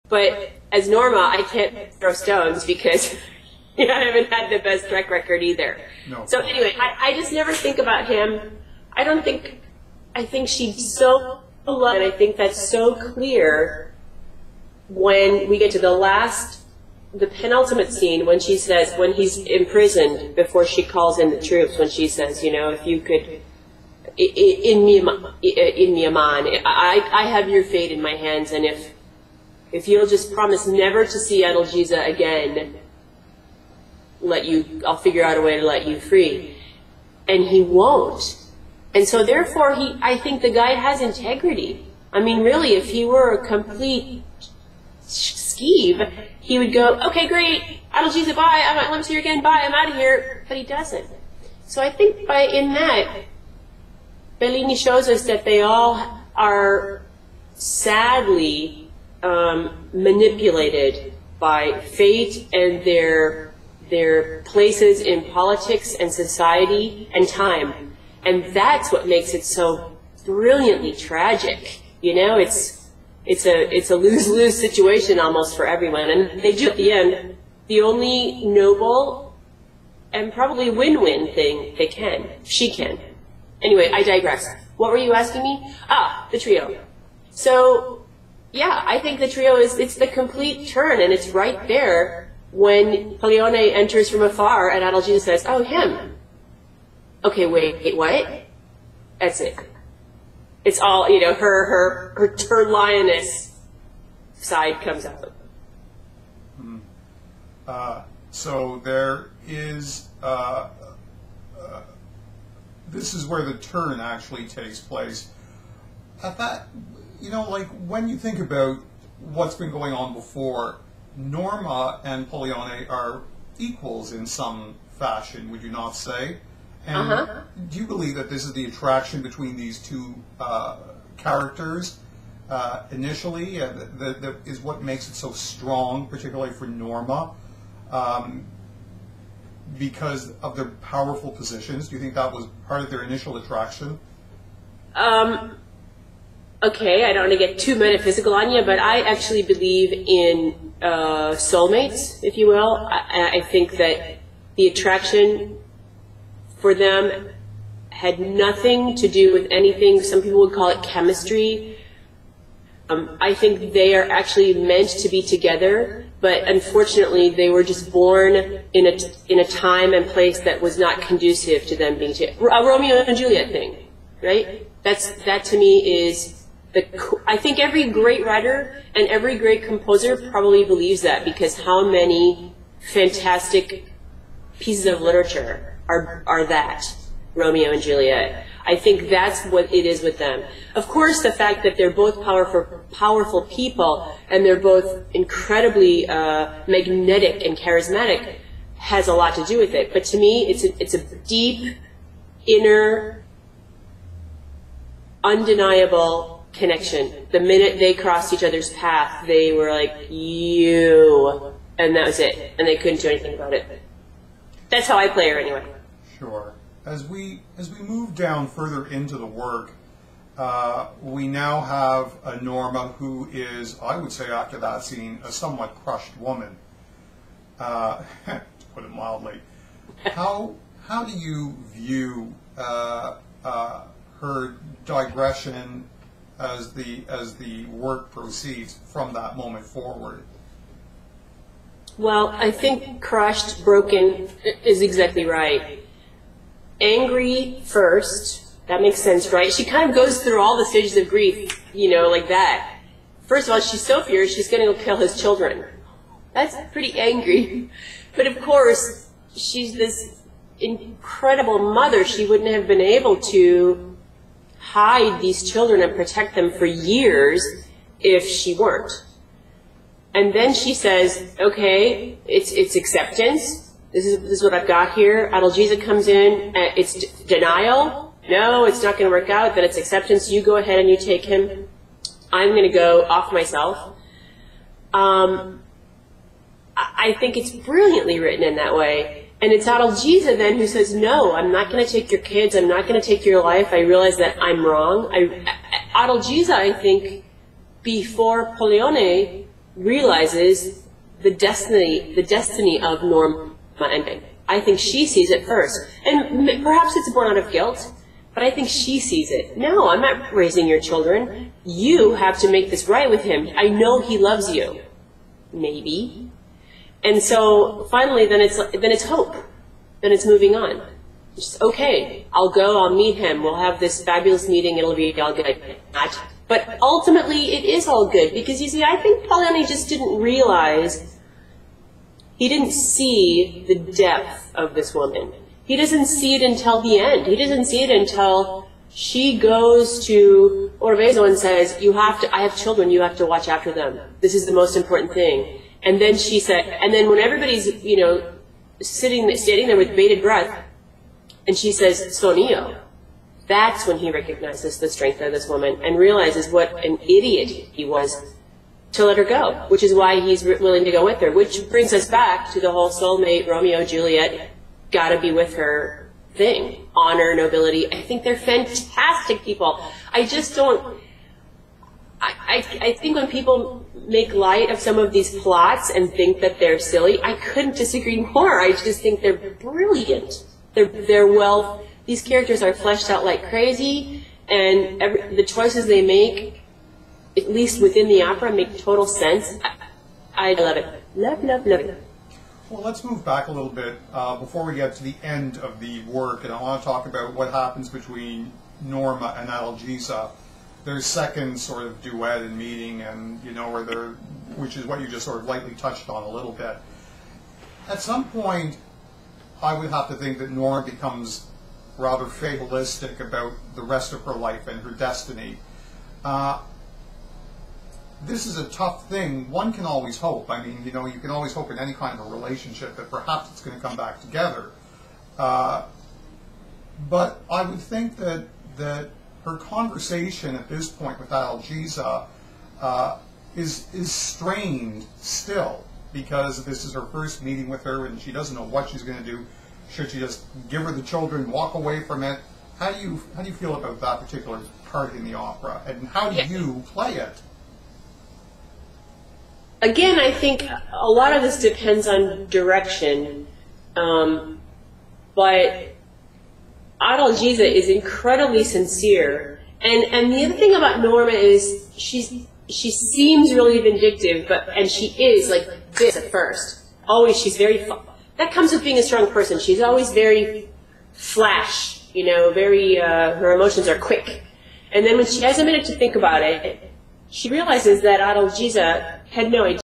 But as Norma, I can't throw stones because I haven't had the best track record either. No. So anyway, I just never think about him. I think she's so loved, and I think that's so clear when we get to the penultimate scene when she says, when he's imprisoned before she calls in the troops, when she says, if you could, in me, Aman, I have your fate in my hands, and if you'll just promise never to see Adalgisa again, I'll figure out a way to let you free. And he won't. And so therefore, I think the guy has integrity. I mean, really, if he were a complete skeeve, he would go, okay, great, Adalgisa, bye, let me see you again, bye, I'm out of here. But he doesn't. So I think in that, Bellini shows us that they all are sadly manipulated by fate and their places in politics and society and time. And that's what makes it so brilliantly tragic. It's a lose-lose situation almost for everyone. And they do at the end the only noble and probably win-win thing she can. Anyway, I digress. What were you asking me? The trio. So, yeah, I think the trio it's the complete turn, and it's right there when Pollione enters from afar and Adalgisa says, oh, him. Okay, wait, what? That's it. It's all, her turn lioness side comes out. So there is, this is where the turn actually takes place. At that, like when you think about what's been going on before, Norma and Pollione are equals in some fashion, would you not say? And do you believe that this is the attraction between these two characters initially? That is what makes it so strong, particularly for Norma, because of their powerful positions? Do you think that was part of their initial attraction? Okay, I don't want to get too metaphysical on you, but I actually believe in soulmates, if you will. I think that the attraction for them had nothing to do with anything. Some people would call it chemistry. I think they are actually meant to be together, but unfortunately they were just born in a time and place that was not conducive to them being together. A Romeo and Juliet thing, right? That to me is I think every great writer and every great composer probably believes that, because how many fantastic pieces of literature are that, Romeo and Juliet. I think that's what it is with them. Of course, the fact that they're both powerful people and they're both incredibly magnetic and charismatic has a lot to do with it. But to me, it's a deep, inner, undeniable connection. The minute they crossed each other's path, they were like, you, and that was it. And they couldn't do anything about it. That's how I play her anyway. Sure. As we move down further into the work, we now have a Norma who is, I would say after that scene, a somewhat crushed woman, to put it mildly. How do you view her digression as the work proceeds from that moment forward? Well, I think crushed, broken is exactly right. Angry first, that makes sense, right? She kind of goes through all the stages of grief, like that. First of all, she's so furious, she's going to go kill his children. That's pretty angry. But of course, she's this incredible mother. She wouldn't have been able to hide these children and protect them for years if she weren't. And then she says, okay, it's acceptance. This is what I've got here. Adalgisa comes in. It's denial. No, it's not going to work out. Then it's acceptance. You go ahead and you take him. I'm going to go off myself. I think it's brilliantly written in that way. And it's Adalgisa then who says, no, I'm not going to take your kids. I'm not going to take your life. I realize that I'm wrong. Adalgisa, I think, before Pollione, realizes the destiny of Norma, and I think she sees it first. And perhaps it's born out of guilt, but I think she sees it. No, I'm not raising your children. You have to make this right with him. I know he loves you. Maybe. And so finally, then it's hope. Then it's moving on. Just, okay, I'll go, I'll meet him, we'll have this fabulous meeting, it'll be all good. But ultimately, it is all good, because you see, I think Pollyanna just didn't realize, he didn't see the depth of this woman. He doesn't see it until the end. He doesn't see it until she goes to Orvezo and says, I have children, you have to watch after them. This is the most important thing. And then she said, and then when everybody's, sitting there with bated breath, and she says, Sonio, that's when he recognizes the strength of this woman and realizes what an idiot he was to let her go, which is why he's willing to go with her, which brings us back to the whole soulmate, Romeo, Juliet, gotta be with her thing. Honor, nobility. I think they're fantastic people. I just don't, I think when people make light of some of these plots and think that they're silly, I couldn't disagree more. I just think they're brilliant. They're well, these characters are fleshed out like crazy, and the choices they make, at least within the opera, make total sense. I love it. Love, love, love it. Well, let's move back a little bit before we get to the end of the work, and I want to talk about what happens between Norma and Adalgisa. Their second sort of duet and meeting, and which is what you just sort of lightly touched on a little bit. At some point, I would have to think that Norma becomes rather fatalistic about the rest of her life and her destiny. This is a tough thing. One can always hope. I mean, you can always hope in any kind of a relationship that perhaps it's going to come back together. But I would think that her conversation at this point with Adalgisa is strained still, because this is her first meeting with her and she doesn't know what she's going to do. Should she just give her the children, walk away from it? How do you feel about that particular part in the opera, and how do you play it? Again, I think a lot of this depends on direction, but Adalgisa is incredibly sincere, and the other thing about Norma is she seems really vindictive, and she is like this at first. Always, she's very. That comes with being a strong person. She's always very flash, very. Her emotions are quick, and then when she has a minute to think about it, she realizes that Adalgisa had no idea